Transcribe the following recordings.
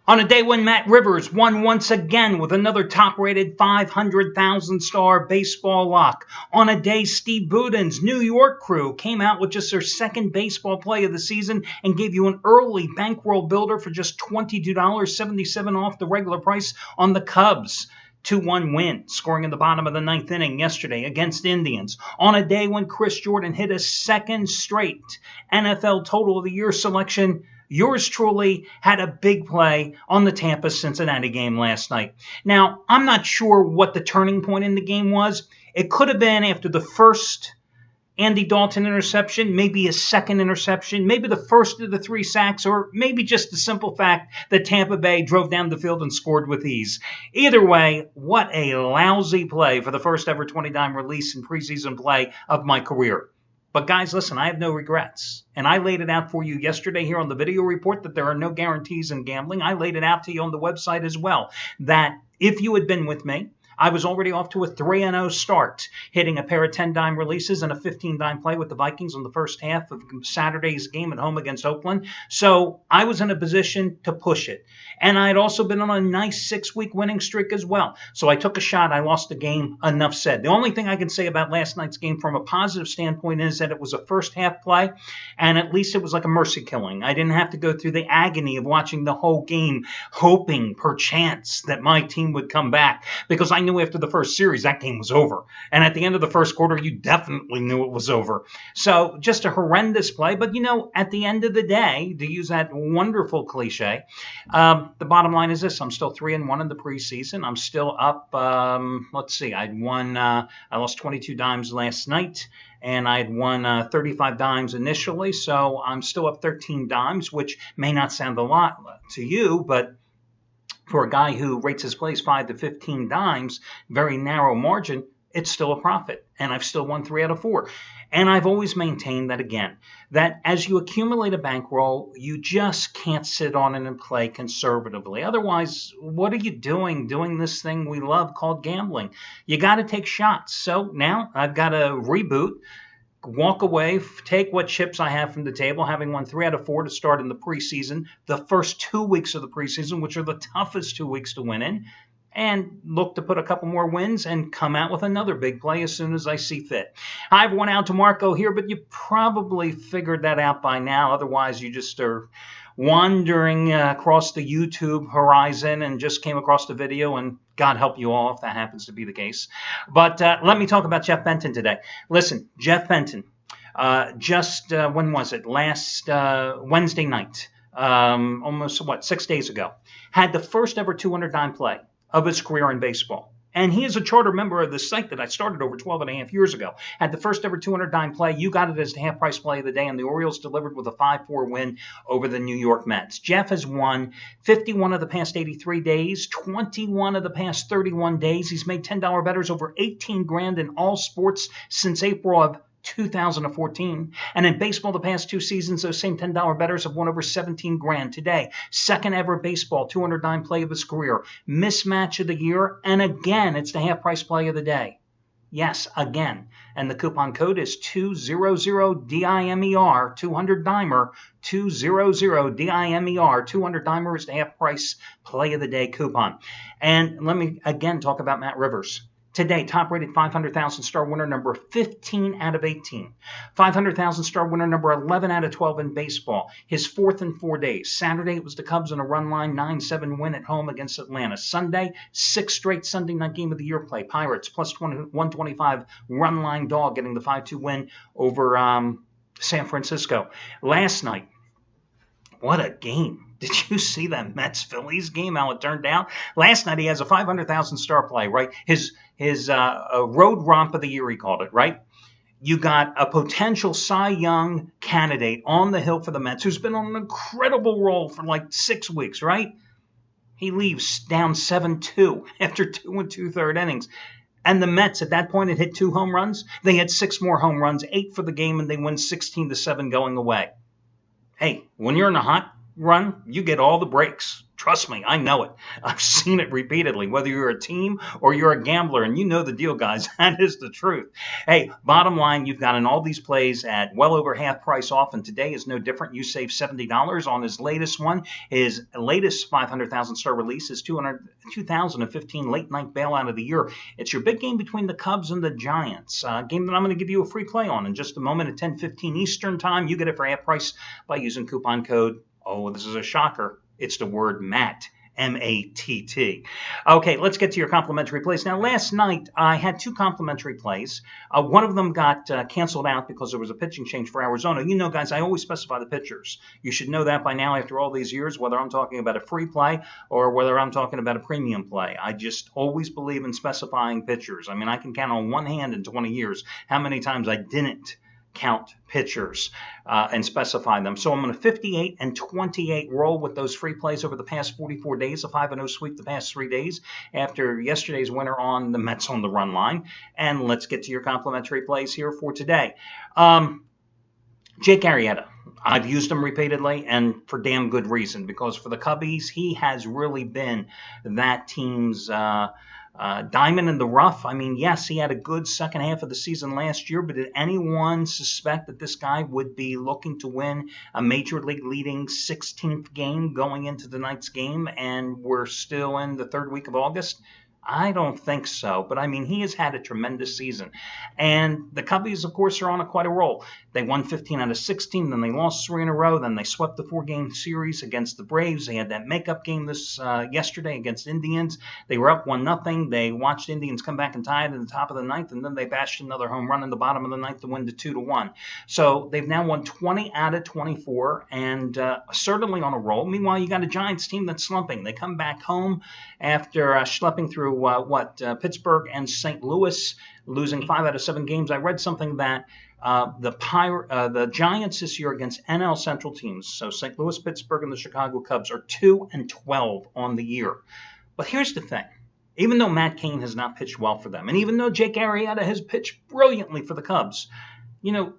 On a day when Matt Rivers won once again with another top-rated 500,000-star baseball lock. On a day Steve Buden's New York crew came out with just their second baseball play of the season and gave you an early bankroll builder for just $22.77 off the regular price on the Cubs. 2-1 win, scoring in the bottom of the ninth inning yesterday against Indians. On a day when Chris Jordan hit a second straight NFL Total of the Year selection, yours truly had a big play on the Tampa-Cincinnati game last night. Now, I'm not sure what the turning point in the game was. It could have been after the first Andy Dalton interception, maybe a second interception, maybe the first of the 3 sacks, or maybe just the simple fact that Tampa Bay drove down the field and scored with ease. Either way, what a lousy play for the first ever 20-dime release in preseason play of my career. But guys, listen, I have no regrets. And I laid it out for you yesterday here on the video report that there are no guarantees in gambling. I laid it out to you on the website as well, that if you had been with me, I was already off to a 3-0 start, hitting a pair of 10-dime releases and a 15-dime play with the Vikings on the first half of Saturday's game at home against Oakland. So I was in a position to push it. And I had also been on a nice 6-week winning streak as well. So I took a shot. I lost the game. Enough said. The only thing I can say about last night's game from a positive standpoint is that it was a first half play, and at least it was like a mercy killing. I didn't have to go through the agony of watching the whole game, hoping perchance that my team would come back, because I knew after the first series that game was over. And at the end of the first quarter, you definitely knew it was over. So just a horrendous play. But, at the end of the day, to use that wonderful cliche, the bottom line is this. I'm still 3-1 in the preseason. I'm still up. Let's see. I lost 22 dimes last night, and I had won 35 dimes initially. So I'm still up 13 dimes, which may not sound a lot to you, but for a guy who rates his plays 5 to 15 dimes, very narrow margin, it's still a profit. And I've still won 3 out of 4. And I've always maintained that, again, that as you accumulate a bankroll, you just can't sit on it and play conservatively. Otherwise, what are you doing this thing we love called gambling? You got to take shots. So now I've got to reboot, walk away, take what chips I have from the table, having won 3 out of 4 to start in the preseason, the first 2 weeks of the preseason, which are the toughest 2 weeks to win in, and look to put a couple more wins and come out with another big play as soon as I see fit. I have one out to Marco here, but you probably figured that out by now. Otherwise, you just are wandering across the YouTube horizon and just came across the video, and God help you all if that happens to be the case. But let me talk about Jeff Benton today. Listen, Jeff Benton, when was it? Last Wednesday night, almost, 6 days ago, had the first ever 200-dime play of his career in baseball. And he is a charter member of the site that I started over 12 and a half years ago. Had the first ever 200-dime play. You got it as the half-price play of the day, and the Orioles delivered with a 5-4 win over the New York Mets. Jeff has won 51 of the past 83 days, 21 of the past 31 days. He's made $10 bettors over 18 grand in all sports since April of 2014. And in baseball, the past 2 seasons, those same $10 bettors have won over 17 grand. Today, second ever baseball 200-dime play of his career, mismatch of the year, and again, it's the half-price play of the day. Yes, again. And the coupon code is 200DIMER, 200-dimer, 200DIMER. 200-dimer is the half-price play of the day coupon. And let me again talk about Matt Rivers. Today, top-rated 500,000-star winner number 15 out of 18. 500,000-star winner number 11 out of 12 in baseball. His 4th in 4 days. Saturday, it was the Cubs on a run line 9-7 win at home against Atlanta. Sunday, 6 straight Sunday night game of the year play. Pirates plus 125 run line dog, getting the 5-2 win over San Francisco. Last night, what a game. Did you see that Mets-Phillies game, how it turned out? Last night, he has a 500,000-star play, right? His road romp of the year, he called it, right? You got a potential Cy Young candidate on the hill for the Mets who's been on an incredible roll for like 6 weeks, right? He leaves down 7-2 after 2 2/3 innings. And the Mets at that point had hit 2 home runs. They had 6 more home runs, 8 for the game, and they win 16-7 going away. Hey, when you're in a hot run, you get all the breaks. Trust me, I know it. I've seen it repeatedly, whether you're a team or you're a gambler, and you know the deal, guys. That is the truth. Hey, bottom line, you've gotten all these plays at well over half price off, and today is no different. You save $70 on his latest one. His latest 500,000 star release is 2015 late night bailout of the year. It's your big game between the Cubs and the Giants, a game that I'm going to give you a free play on in just a moment at 10:15 Eastern Time. You get it for half price by using coupon code, oh, this is a shocker, it's the word Matt, M-A-T-T. Okay, let's get to your complimentary plays. Now, last night, I had two complimentary plays. One of them got canceled out because there was a pitching change for Arizona. You know, guys, I always specify the pitchers. You should know that by now after all these years, whether I'm talking about a free play or whether I'm talking about a premium play. I just always believe in specifying pitchers. I mean, I can count on one hand in 20 years how many times I didn't count pitchers and specify them. So I'm going to 58 and 28 roll with those free plays over the past 44 days, a 5-0 sweep the past 3 days after yesterday's winner on the Mets on the run line. And let's get to your complimentary plays here for today. Jake Arrieta. I've used him repeatedly and for damn good reason, because for the Cubbies, he has really been that team's diamond in the rough. I mean, yes, he had a good second half of the season last year, but did anyone suspect that this guy would be looking to win a major league leading 16th game going into tonight's game, and we're still in the third week of August? I don't think so, but I mean, he has had a tremendous season. And the Cubbies, of course, are on quite a roll. They won 15 out of 16, then they lost 3 in a row, then they swept the 4-game series against the Braves. They had that makeup game yesterday against Indians. They were up 1-0. They watched Indians come back and tie it in the top of the ninth, and then they bashed another home run in the bottom of the ninth to win to 2-1. So they've now won 20 out of 24, and certainly on a roll. Meanwhile, you got a Giants team that's slumping. They come back home after schlepping through Pittsburgh and St. Louis, losing 5 out of 7 games. I read something that the Giants this year against NL Central teams, so St. Louis, Pittsburgh, and the Chicago Cubs, are 2-12 on the year. But here's the thing. Even though Matt Cain has not pitched well for them, and even though Jake Arrieta has pitched brilliantly for the Cubs, you know,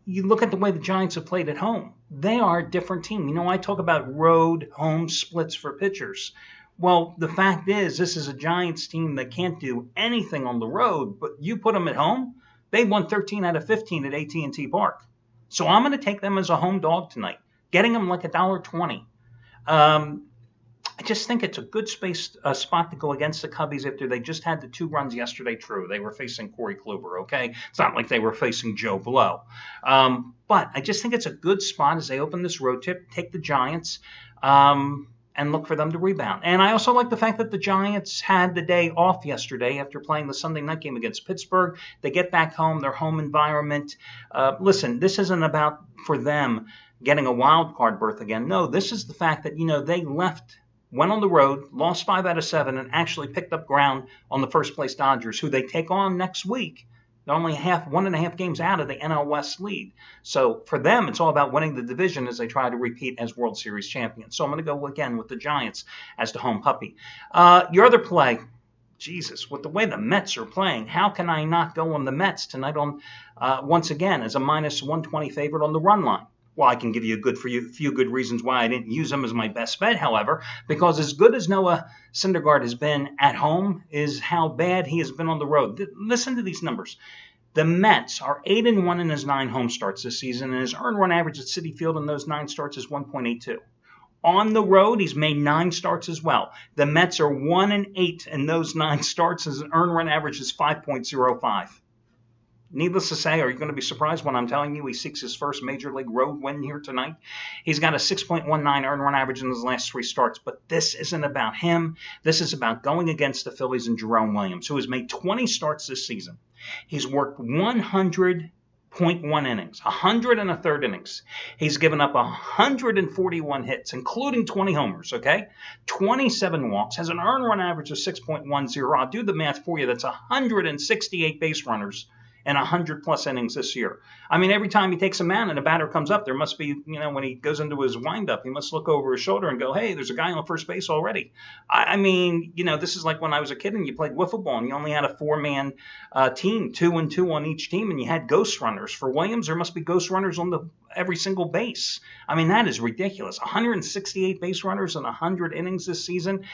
you look at the way the Giants have played at home. They are a different team. You know, I talk about road-home splits for pitchers. Well, the fact is, this is a Giants team that can't do anything on the road, but you put them at home, they won 13 out of 15 at AT&T Park. So I'm going to take them as a home dog tonight, getting them like $1.20. I just think it's a good spot to go against the Cubbies after they just had the 2 runs yesterday. True, they were facing Corey Kluber, okay? It's not like they were facing Joe Blow. But I just think it's a good spot as they open this road trip, take the Giants, and look for them to rebound. And I also like the fact that the Giants had the day off yesterday after playing the Sunday night game against Pittsburgh. They get back home, their home environment. Listen, this isn't about, for them, getting a wild card berth again. No, this is the fact that, you know, they went on the road, lost 5 out of 7, and actually picked up ground on the first-place Dodgers, who they take on next week. They're only 1.5 games out of the NL West lead. So for them, it's all about winning the division as they try to repeat as World Series champions. So I'm going to go again with the Giants as the home puppy. Your other play, Jesus, with the way the Mets are playing, how can I not go on the Mets tonight on once again as a -120 favorite on the run line? Well, I can give you a few good reasons why I didn't use him as my best bet, however, because as good as Noah Syndergaard has been at home is how bad he has been on the road. Listen to these numbers. The Mets are 8-1 in his 9 home starts this season, and his earned run average at Citi Field in those 9 starts is 1.82. On the road, he's made 9 starts as well. The Mets are 1-8 in those 9 starts, as an earned run average is 5.05. Needless to say, are you going to be surprised when I'm telling you he seeks his first Major League road win here tonight? He's got a 6.19 earned run average in his last 3 starts, but this isn't about him. This is about going against the Phillies and Jerome Williams, who has made 20 starts this season. He's worked 100.1 innings, 100 and a third innings. He's given up 141 hits, including 20 homers, okay? 27 walks, has an earned run average of 6.10. I'll do the math for you. That's 168 base runners and 100+ innings this year. I mean, every time he takes a mound and a batter comes up, there must be, when he goes into his windup, he must look over his shoulder and go, hey, there's a guy on first base already. I mean, this is like when I was a kid and you played wiffle ball and you only had a 4-man team, 2 and 2 on each team, and you had ghost runners. For Williams, there must be ghost runners on every single base. I mean, that is ridiculous. 168 base runners in 100 innings this season.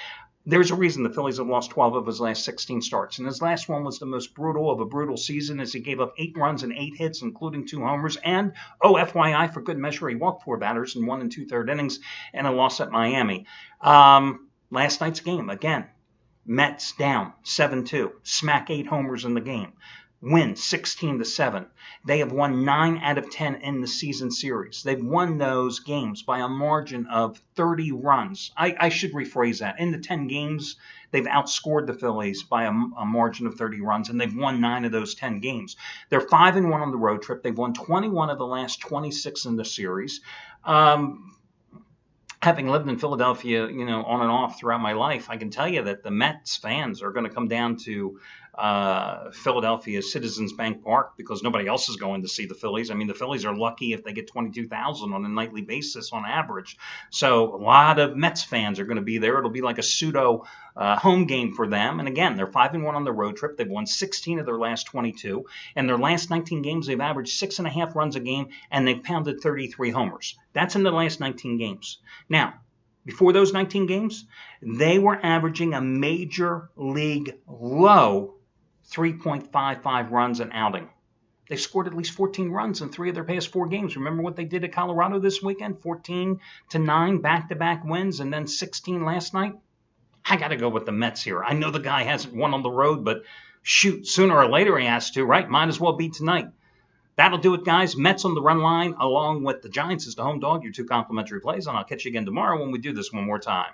There's a reason the Phillies have lost 12 of his last 16 starts. And his last one was the most brutal of a brutal season as he gave up 8 runs and 8 hits, including 2 homers. And, FYI, for good measure, he walked 4 batters in 1 2/3 innings and a loss at Miami. Last night's game, again, Mets down 7-2, smack 8 homers in the game. Win 16-7. They have won 9 out of 10 in the season series. They've won those games by a margin of 30 runs. I should rephrase that. In the 10 games, they've outscored the Phillies by a margin of 30 runs, and they've won 9 of those 10 games. They're 5-1 on the road trip. They've won 21 of the last 26 in the series. Having lived in Philadelphia, on and off throughout my life, I can tell you that the Mets fans are going to come down to Philadelphia Citizens Bank Park because nobody else is going to see the Phillies. I mean, the Phillies are lucky if they get 22,000 on a nightly basis on average. So a lot of Mets fans are going to be there. It'll be like a pseudo home game for them. And again, they're 5-1 on the road trip. They've won 16 of their last 22. And their last 19 games, they've averaged 6.5 runs a game, and they've pounded 33 homers. That's in the last 19 games. Now, before those 19 games, they were averaging a major league low 3.55 runs an outing. They scored at least 14 runs in 3 of their past 4 games. Remember what they did at Colorado this weekend? 14-9 back-to-back wins and then 16 last night? I got to go with the Mets here. I know the guy hasn't won on the road, but shoot, sooner or later he has to, right? Might as well be tonight. That'll do it, guys. Mets on the run line along with the Giants as the home dog, your 2 complimentary plays, and I'll catch you again tomorrow when we do this one more time.